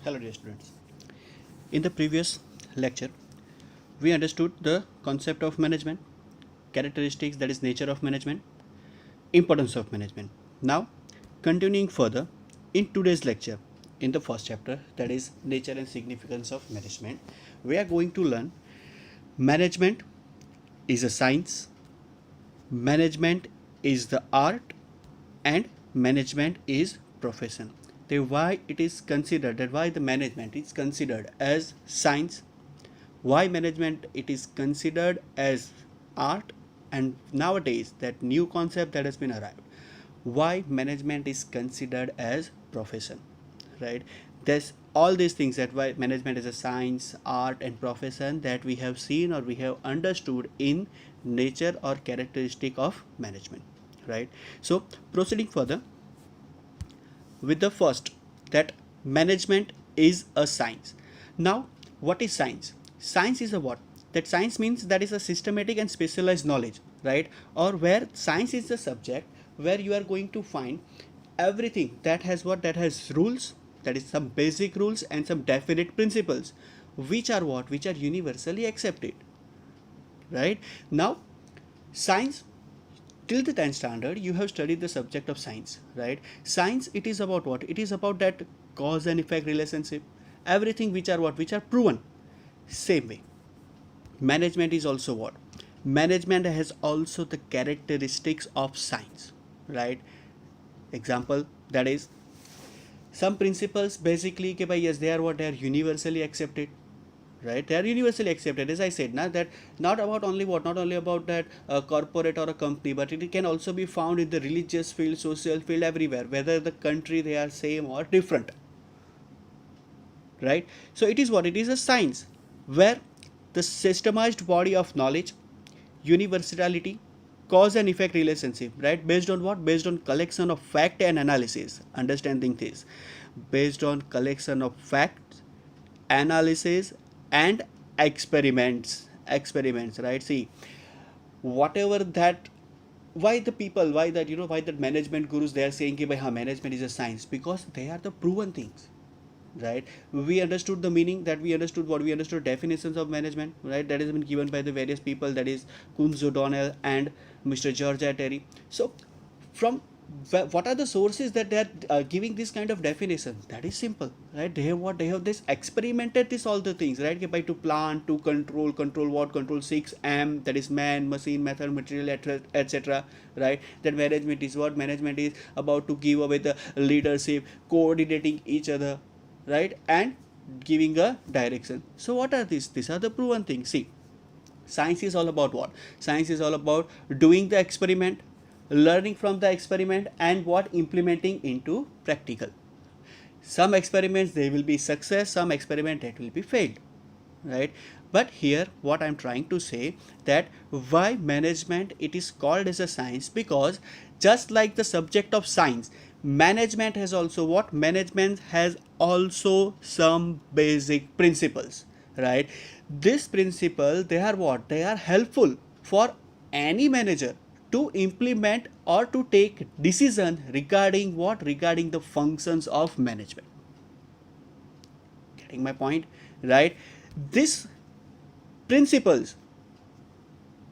Hello dear students. In the previous lecture, we understood the concept of management, characteristics, that is nature of management, importance of management. Now, continuing further, in today's lecture, in the first chapter, that is nature and significance of management, we are going to learn management is a science, management is the art, and management is profession. Then why it is considered, that why the management is considered as science, why management it is considered as art, and nowadays that new concept that has been arrived, why management is considered as profession, right? There's all these things, that why management is a science, art, and profession, that we have seen or we have understood in nature or characteristic of management, right? So proceeding further with the first, that management is a science. Now what is science? Science is a what? That science means that is a systematic and specialized knowledge, right? Or where science is the subject where you are going to find everything that has what, that has rules, that is some basic rules and some definite principles, which are what, which are universally accepted, right? Now science, till the 10th standard you have studied the subject of science, right? Science, it is about what? It is about that cause and effect relationship, everything which are what, which are proven. Same way management is also what? Management has also the characteristics of science, right? Example, that is some principles basically ke bhai, yes, they are what, they are universally accepted, right? They are universally accepted, as I said now, that not about only what, not only about that corporate or a company, but it can also be found in the religious field, social field, everywhere, whether the country they are same or different, right? So it is what, it is a science where the systemized body of knowledge, universality, cause and effect relationship, right? Based on what? Based on collection of fact and analysis. Understanding this, based on collection of facts, analysis, and experiments, right? See, whatever that, why the people, why that, why that management gurus they are saying ki bhai, ha, management is a science, because they are the proven things, right? We understood the meaning, that we understood what, we understood definitions of management, right? That has been given by the various people, that is Kunz O'Donnell and Mr. George Terry. So from what are the sources that they are giving this kind of definition? That is simple, right? They have what, they have this experimented this all the things, right? By to plan, to control what, control 6M, that is man, machine, method, material, etc., right? That management is what? Management is about to give away the leadership, coordinating each other, right? And giving a direction. So what are these? These are the proven things. See, science is all about what? Science is all about doing the experiment, learning from the experiment, and what, implementing into practical. Some experiments they will be success, some experiment that will be failed, right? But here what I'm trying to say, that why management it is called as a science, because just like the subject of science, management has also what? Management has also some basic principles, right? This principle, they are what? They are helpful for any manager to implement or to take decision regarding what? Regarding the functions of management. Getting my point, right? These principles,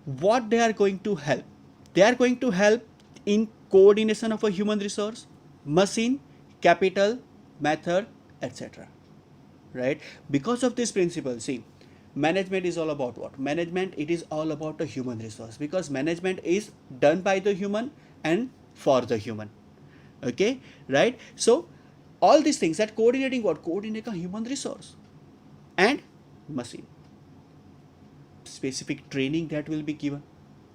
what they are going to help? They are going to help in coordination of a human resource, machine, capital, method, etc., right? Because of this principle, see, management is all about what? Management, it is all about a human resource, because management is done by the human and for the human, okay, right? So all these things, that coordinating what? Coordinating a human resource and machine, specific training that will be given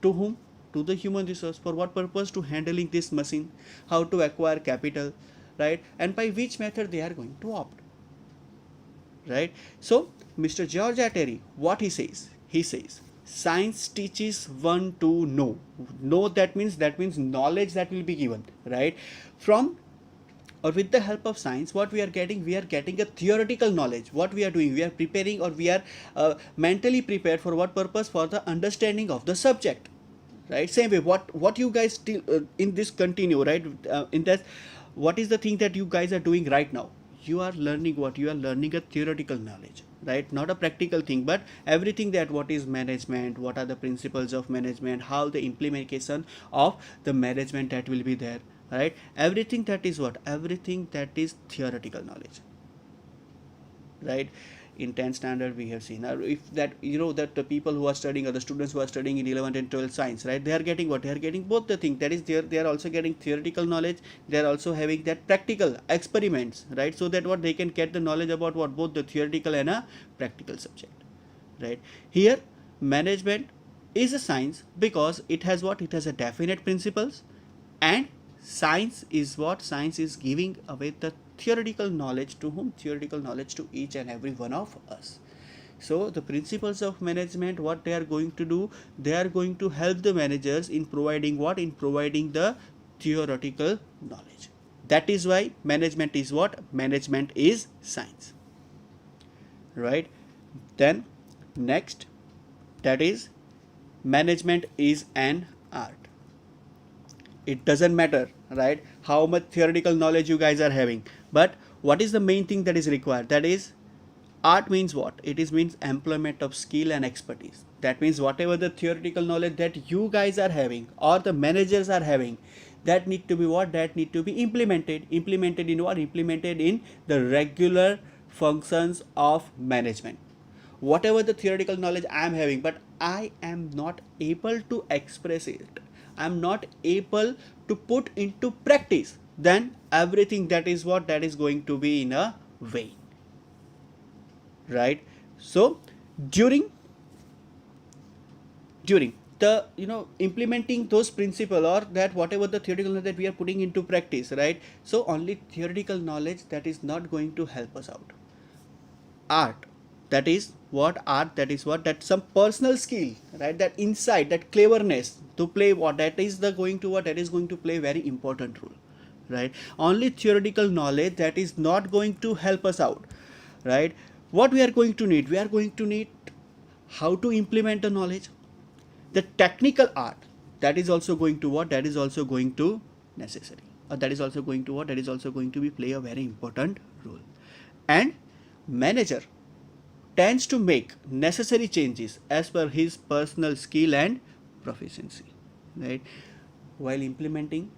to whom? To the human resource. For what purpose? To handling this machine, how to acquire capital, right? And by which method they are going to opt, right? So Mr. George Terry, what he says? He says science teaches one to know. Know, that means knowledge that will be given, right? From or with the help of science, what we are getting? We are getting a theoretical knowledge. What we are doing? We are preparing, or we are mentally prepared for what purpose? For the understanding of the subject, right? Same way, what you guys still in this continue, right? In that, what is the thing that you guys are doing right now? you are learning what? You are learning a theoretical knowledge, right? Not a practical thing, but everything that what is management, what are the principles of management, how the implementation of the management that will be there, right? Everything that is what? Everything that is theoretical knowledge, right? In 10th standard we have seen, if that that the people who are studying, or the students who are studying in 11th and 12th science, right, they are getting what? They are getting both the thing, that is they are also getting theoretical knowledge, they are also having that practical experiments, right? So that what they can get the knowledge about what? Both the theoretical and a practical subject, right? Here management is a science because it has what? It has a definite principles, and science is what? Science is giving away the theoretical knowledge to whom? Theoretical knowledge to each and every one of us. So the principles of management, what they are going to do? They are going to help the managers in providing what? In providing the theoretical knowledge. That is why management is what? Management is science, right? Then next, that is management is an art. It doesn't matter, right, how much theoretical knowledge you guys are having, but what is the main thing that is required? That is, art means what? It is means employment of skill and expertise. That means whatever the theoretical knowledge that you guys are having or the managers are having, that need to be what? That need to be implemented in what? Implemented in the regular functions of management. Whatever the theoretical knowledge I am having, but I am not able to express it, I am not able to put into practice, then everything that is what? That is going to be in a vain, right? So during the implementing those principle, or that whatever the theoretical knowledge that we are putting into practice, right? So only theoretical knowledge that is not going to help us out. Art, that is what? Art, that is what? That some personal skill, right? That insight, that cleverness to play what? That is the going to what? That is going to play very important role, right? Only theoretical knowledge, that is not going to help us out, right? What we are going to need? We are going to need how to implement the knowledge. The technical art, that is also going to what? That is also going to necessary, or that is also going to what? That is also going to be play a very important role. And manager tends to make necessary changes as per his personal skill and proficiency, right? While implementing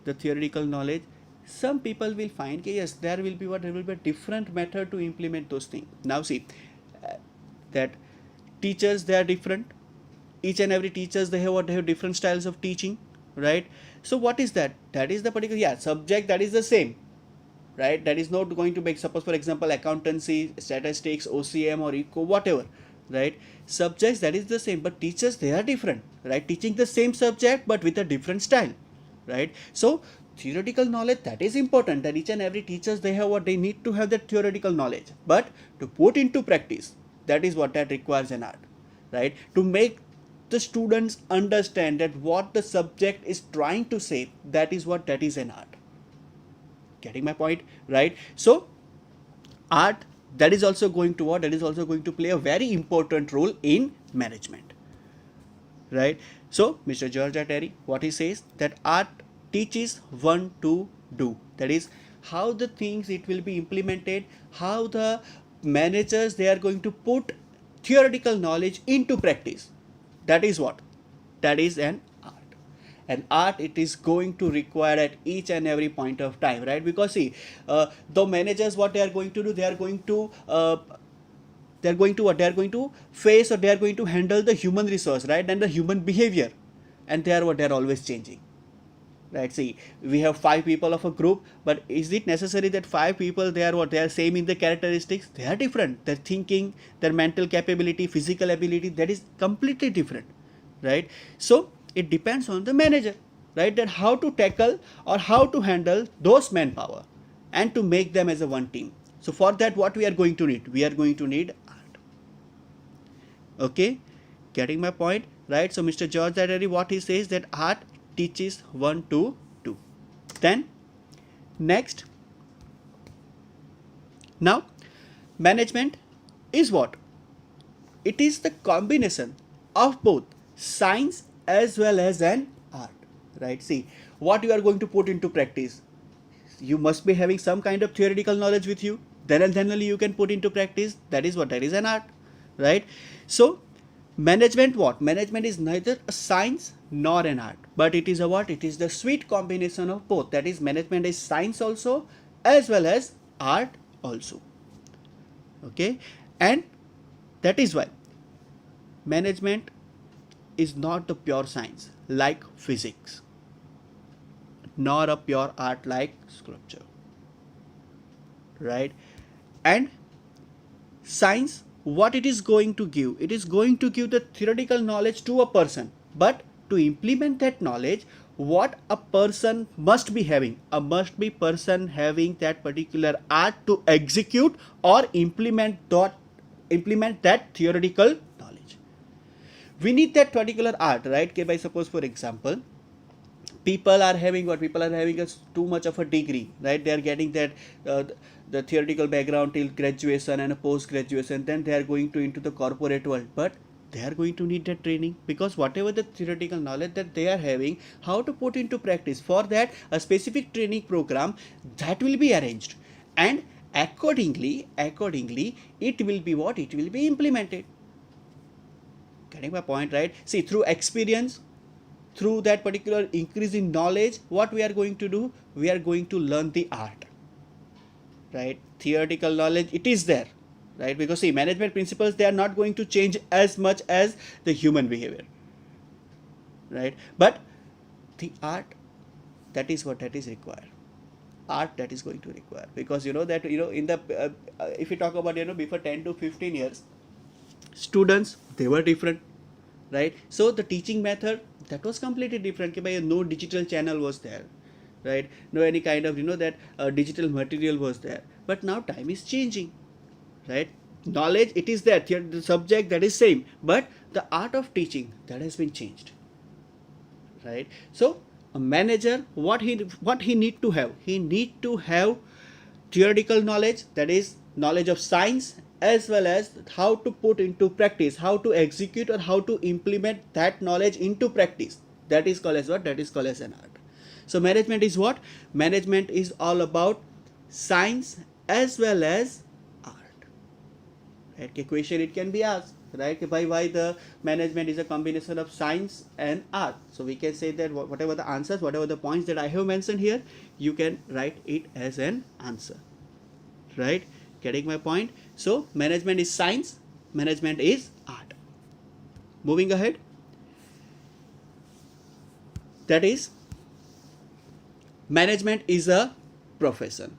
the theoretical knowledge, some people will find that yes, there will be what? There will be a different method to implement those things. Now see, that teachers, they are different. Each and every teachers, they have what? They have different styles of teaching, right? So what is that? That is the particular subject, that is the same, right? That is not going to make, suppose for example, accountancy, statistics, OCM or eco, whatever, right? Subjects, that is the same, but teachers, they are different, right? Teaching the same subject but with a different style, right? So theoretical knowledge, that is important, that each and every teachers, they have what? They need to have that theoretical knowledge, but to put into practice, that is what? That requires an art, right? To make the students understand that what the subject is trying to say, that is what? That is an art. Getting my point, right? So art, that is also going to what? That is also going to play a very important role in management, right? So Mr. George Terry, what he says, that art teaches one to do, that is how the things it will be implemented, how the managers, they are going to put theoretical knowledge into practice. That is what? That is an art. And art, it is going to require at each and every point of time, right? Because see, the managers, what they are going to do, they are going to what? They are going to face, or they are going to handle the human resource, right? And the human behavior, and they are what? They are always changing, right? See, we have 5 people of a group, but is it necessary that 5 people, they are what? They are same in the characteristics? They are different. Their thinking, their mental capability, physical ability, that is completely different, right? So it depends on the manager, right? That how to tackle or how to handle those manpower and to make them as a one team. So for that, what we are going to need? We are going to need art. Okay, getting my point, right? So Mr. George Adary, what he says, that art teaches one to do. Then next, now management is what? It is the combination of both science as well as an art, right? See, what you are going to put into practice. you must be having some kind of theoretical knowledge with you, then and then only you can put into practice. That is what, that is an art, right? So management, what management is neither a science nor an art, but it is a what, it is the sweet combination of both. That is, management is science also as well as art also. Okay, and that is why management is not the pure science like physics, nor a pure art like sculpture, right? And science, what it is going to give, it is going to give the theoretical knowledge to a person, but to implement that knowledge, what a person must be having, a must be person having that particular art to execute or implement that theoretical knowledge. We need that particular art, right? Okay, by suppose for example, people are having what, people are having too much of a degree, right? They are getting that the theoretical background till graduation and a post graduation, then they are going to into the corporate world, but they are going to need that training, because whatever the theoretical knowledge that they are having, how to put into practice, for that a specific training program that will be arranged, and accordingly it will be what, it will be implemented. Getting my point, right? See, through experience, through that particular increase in knowledge, what we are going to do, we are going to learn the art, right? Theoretical knowledge, it is there, right? Because see, management principles, they are not going to change as much as the human behavior, right? But the art, that is what, that is required, art that is going to require, because you know that, you know, in the if you talk about, you know, before 10 to 15 years, students, they were different, right? So the teaching method, that was completely different. No digital channel was there, right? No any kind of, you know, that digital material was there. But now time is changing, right? Knowledge, it is there, the subject, that is same, but the art of teaching, that has been changed, right? So a manager, what he need to have, he need to have theoretical knowledge, that is knowledge of science, as well as how to put into practice, how to execute or how to implement that knowledge into practice. That is called as what, that is called as an art. So management is what, management is all about science as well as art, right? Okay, question it can be asked, right? Why the management is a combination of science and art. So we can say that whatever the answers, whatever the points that I have mentioned here, you can write it as an answer, right? Getting my point? So management is science, management is art. Moving ahead, that is, management is a profession.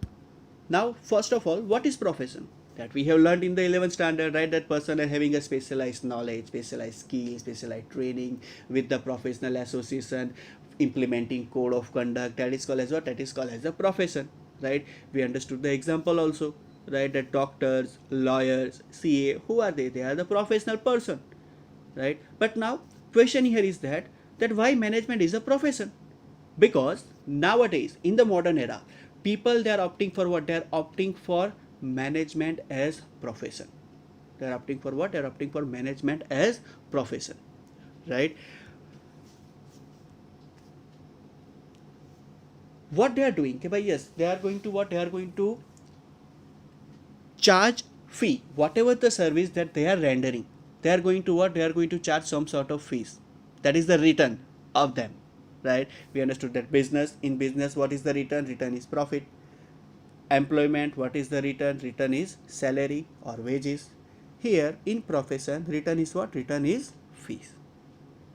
Now first of all, what is profession? That we have learned in the 11th standard, right? That person are having a specialized knowledge, specialized skill, specialized training with the professional association, implementing code of conduct, that is called as what, that is called as a profession, right? We understood the example also, right? That doctors, lawyers, CA, who are they? They are the professional person, right? But now question here is that why management is a profession? Because nowadays in the modern era, people, they are opting for what, they are opting for management as profession. They are opting for what, they are opting for management as profession, right? What they are doing, okay, yes, they are going to what, they are going to charge fee, whatever the service that they are rendering, they are going to what, they are going to charge some sort of fees. That is the return of them, right? We understood that business, in business, what is the return? Return is profit. Employment, what is the return? Return is salary or wages. Here in profession, return is what? Return is fees,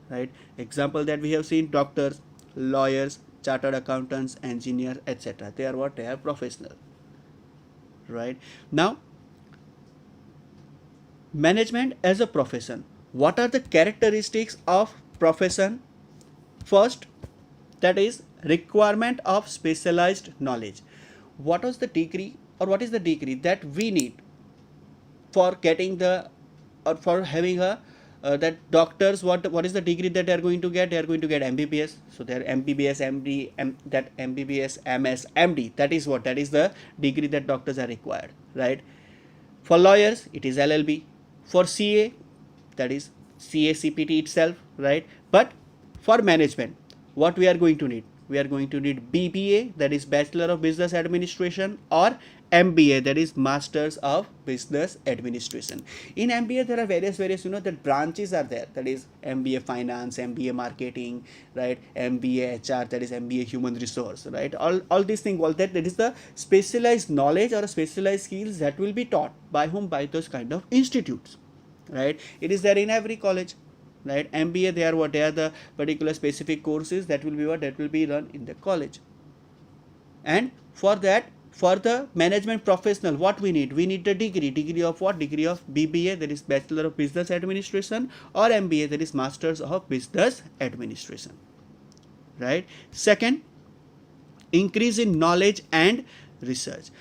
right? Example that we have seen, doctors, lawyers, chartered accountants, engineers, etc. They are what? They are professional, right? Now management as a profession, what are the characteristics of profession? First, that is requirement of specialized knowledge. What was the degree, or what is the degree that we need for getting the, or for having a that doctors, what is the degree that they are going to get? They are going to get MBBS. So they are MBBS, MD, that MBBS, MS, MD. That is what, that is the degree that doctors are required, right? For lawyers, it is LLB. For CA, that is CA CPT itself, right? But for management, what we are going to need? we are going to need BBA, that is Bachelor of Business Administration, or MBA, that is Masters of Business Administration. In MBA there are various that branches are there, that is MBA Finance, MBA Marketing, right, MBA HR, that is MBA Human Resource, right, all these things, all that is the specialized knowledge or specialized skills that will be taught by whom, by those kind of institutes, right. It is there in every college, right. MBA, they are the particular specific courses that will be run in the college. And for that, for the management professional, what we need the degree of what? Degree of BBA, that is Bachelor of Business Administration, or MBA, that is Masters of Business Administration, right. Second, increase in knowledge and research.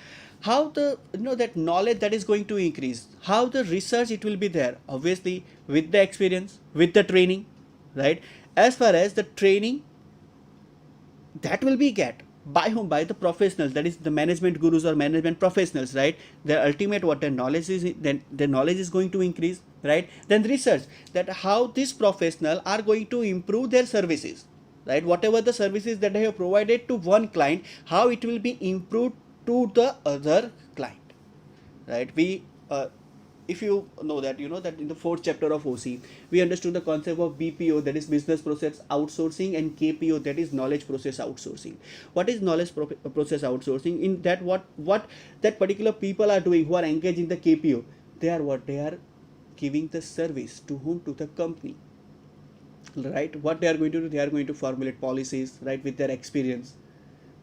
How the that knowledge that is going to increase, how the research it will be there? Obviously with the experience, with the training, right. As far as the training, that will be get by whom? By the professionals, that is the management gurus or management professionals, right. Their ultimate what their knowledge is, then their knowledge is going to increase, right. Then research, that how these professionals are going to improve their services, right. Whatever the services that they have provided to one client, how it will be improved to the other client, right. We if you know that that in the fourth chapter of OC, we understood the concept of BPO, that is Business Process Outsourcing, and KPO, that is Knowledge Process Outsourcing. What is Knowledge Process Outsourcing? In that, what that particular people are doing who are engaged in the KPO, they are giving the service to whom? To the company, right. What they are going to do? They are going to formulate policies, right, with their experience,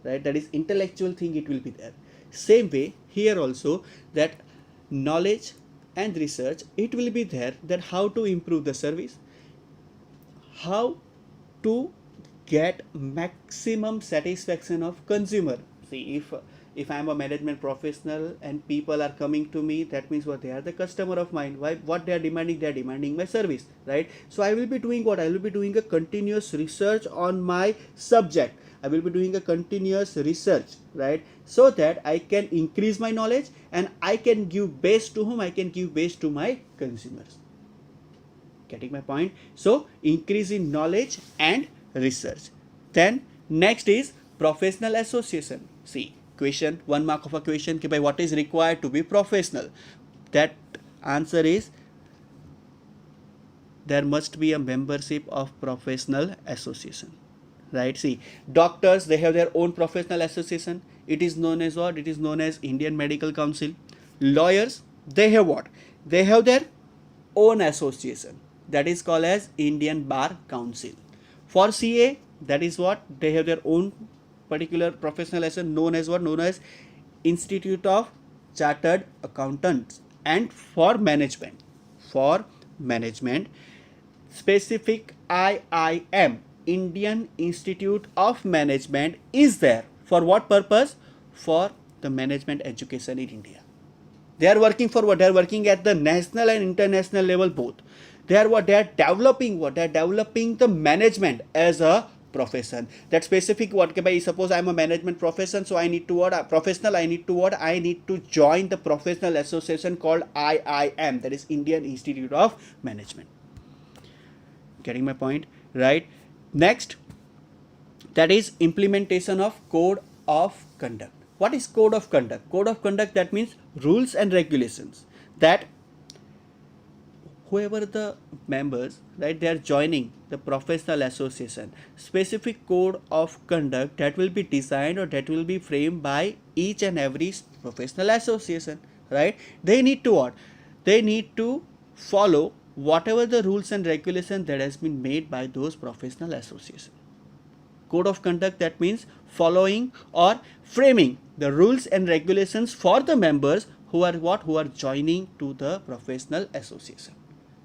right. That is intellectual thing, it will be there. Same way here also, that knowledge and research, it will be there, that how to improve the service, how to get maximum satisfaction of consumer. See, if I am a management professional and people are coming to me, that means what? They are the customer of mine. Why? What they are demanding? They are demanding my service, right. So I will be doing what? I will be doing a continuous research on my subject. I will be doing a continuous research, right, so that I can increase my knowledge and I can give best to whom? I can give best to my consumers. Getting my point? So increase in knowledge and research. Then next is professional association. See, question, 1 mark of a question, by what is required to be professional? That answer is, there must be a membership of professional association, right. See, doctors, they have their own professional association. It is known as what? It is known as Indian Medical Council. Lawyers, they have what? They have their own association, that is called as Indian Bar Council. For CA, that is what? They have their own particular professional association, known as what? Known as Institute of Chartered Accountants. And for management, specific IIM, Indian Institute of Management, is there. For what purpose? For the management education in India. They are working for what? They are working at the national and international level both. They are what? They are developing what? They are developing the management as a profession. That specific what? Suppose I am a management profession, so I need to what? Professional, I need to what? I need to join the professional association called IIM, that is Indian Institute of Management. Getting my point, right? Next, that is implementation of code of conduct. What is code of conduct? Code of conduct, that means rules and regulations that whoever the members, right, they are joining the professional association, specific code of conduct that will be designed or that will be framed by each and every professional association, right. They need to what? They need to follow whatever the rules and regulations that has been made by those professional associations. Code of conduct, that means following or framing the rules and regulations for the members who are what? Who are joining to the professional association,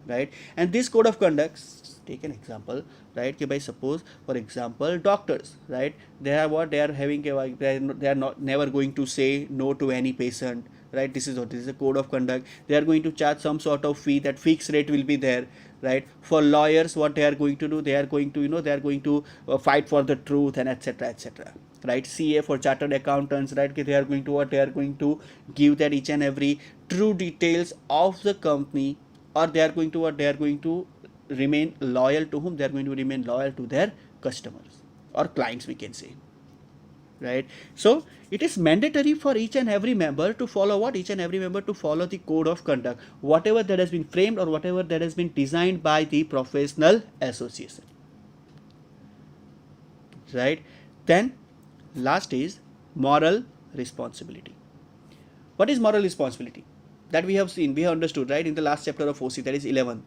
right. And this code of conduct, take an example, right. By suppose, for example, doctors, right, they are what? They are having they are not never going to say no to any patient, right. This is a code of conduct. They are going to charge some sort of fee, that fixed rate will be there, right. For lawyers, what they are going to do? They are going to they are going to fight for the truth, and etc, right. CA, for chartered accountants, right, they are going to what? They are going to give that each and every true details of the company, or they are going to what? They are going to remain loyal to whom? They are going to remain loyal to their customers, or clients, we can say, right? So it is mandatory for each and every member to follow what? Each and every member to follow the code of conduct, whatever that has been framed or whatever that has been designed by the professional association, right? Then last is moral responsibility. What is moral responsibility? That we have seen, we have understood, right, in the last chapter of OC, that is 11.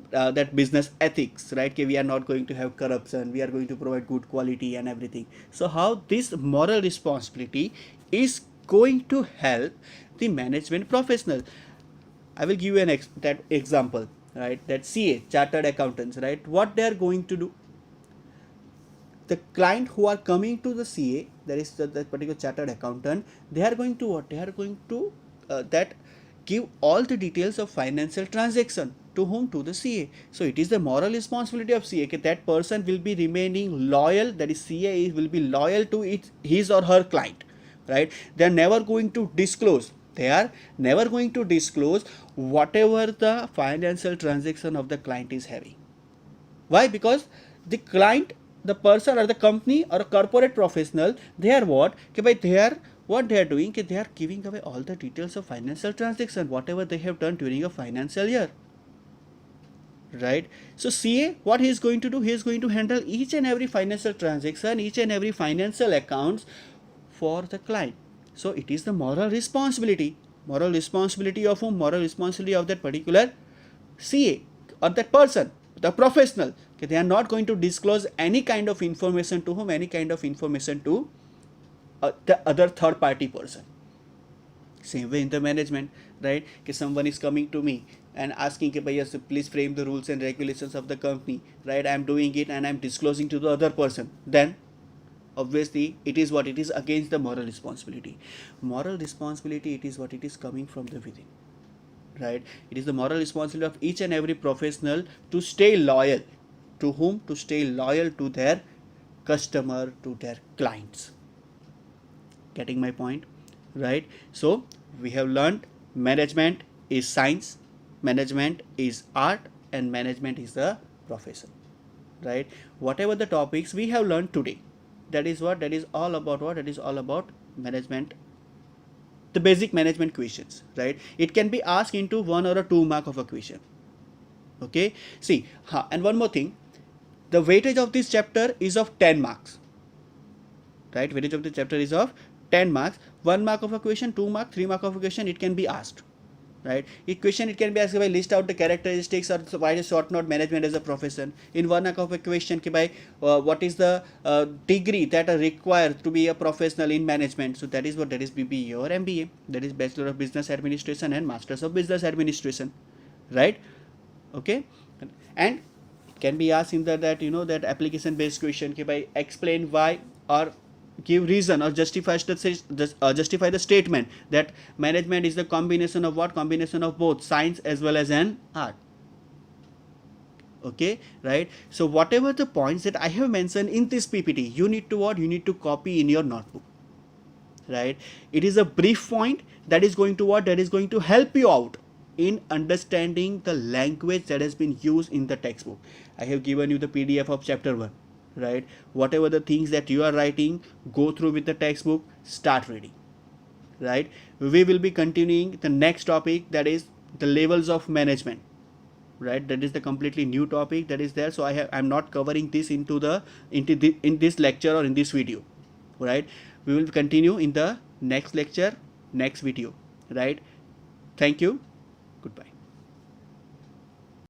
That business ethics, right? Okay, we are not going to have corruption, we are going to provide good quality and everything. So how this moral responsibility is going to help the management professional? I will give you that example, right? That CA, chartered accountants, right? What they are going to do? The client who are coming to the CA, that is the particular chartered accountant, they are going to what? They are going to that give all the details of financial transaction to whom? To the CA. So it is the moral responsibility of CA that person will be remaining loyal, that is CA will be loyal to his or her client, right? They are never going to disclose, whatever the financial transaction of the client is having. Why? Because the client, the person or the company or a corporate professional, they are what? What they are doing, they are giving away all the details of financial transaction, whatever they have done during a financial year, right? So CA, what he is going to do? He is going to handle each and every financial transaction, each and every financial accounts for the client. So it is the moral responsibility. Moral responsibility of whom? Moral responsibility of that particular CA or that person, the professional. Okay, they are not going to disclose any kind of information to whom? Any kind of information to the other third party person. Same way in the management, right? Okay, someone is coming to me and asking, yes, please frame the rules and regulations of the company, right? I am doing it and I am disclosing to the other person. Then obviously it is what? It is against the moral responsibility. Moral responsibility, it is what? It is coming from the within, right? It is the moral responsibility of each and every professional to stay loyal. To whom? To stay loyal to their customer, to their clients. Getting my point, right? So we have learned management is science, management is art, and management is the profession, right? Whatever the topics we have learned today, that is what? That is all about what? That is all about management, the basic management questions, right? It can be asked into 1 or a 2 mark of a question. Okay, see, and one more thing, the weightage of this chapter is of 10 marks, right? Weightage of the chapter is of 10 marks. 1 mark of a question, 2 mark, 3 mark of a question, it can be asked, right? In question it can be asked by list out the characteristics or why is short note management as a profession. In 1 mark of a question by what is the degree that are required to be a professional in management. So that is what? That is BBA or MBA, that is Bachelor of Business Administration and Masters of Business Administration, right? Okay, and it can be asked in that that application based question by explain why or give reason or justify the statement that management is the combination of what? Combination of both science as well as an art. Okay, right? So whatever the points that I have mentioned in this PPT, you need to what? You need to copy in your notebook, right? It is a brief point that is going to what? That is going to help you out in understanding the language that has been used in the textbook. I have given you the PDF of chapter 1, right? Whatever the things that you are writing, go through with the textbook, start reading, right? We will be continuing the next topic, that is the levels of management, right? That is the completely new topic that is there. So I'm not covering this in this lecture or in this video, right? We will continue in the next lecture, next video, right? Thank you. Goodbye.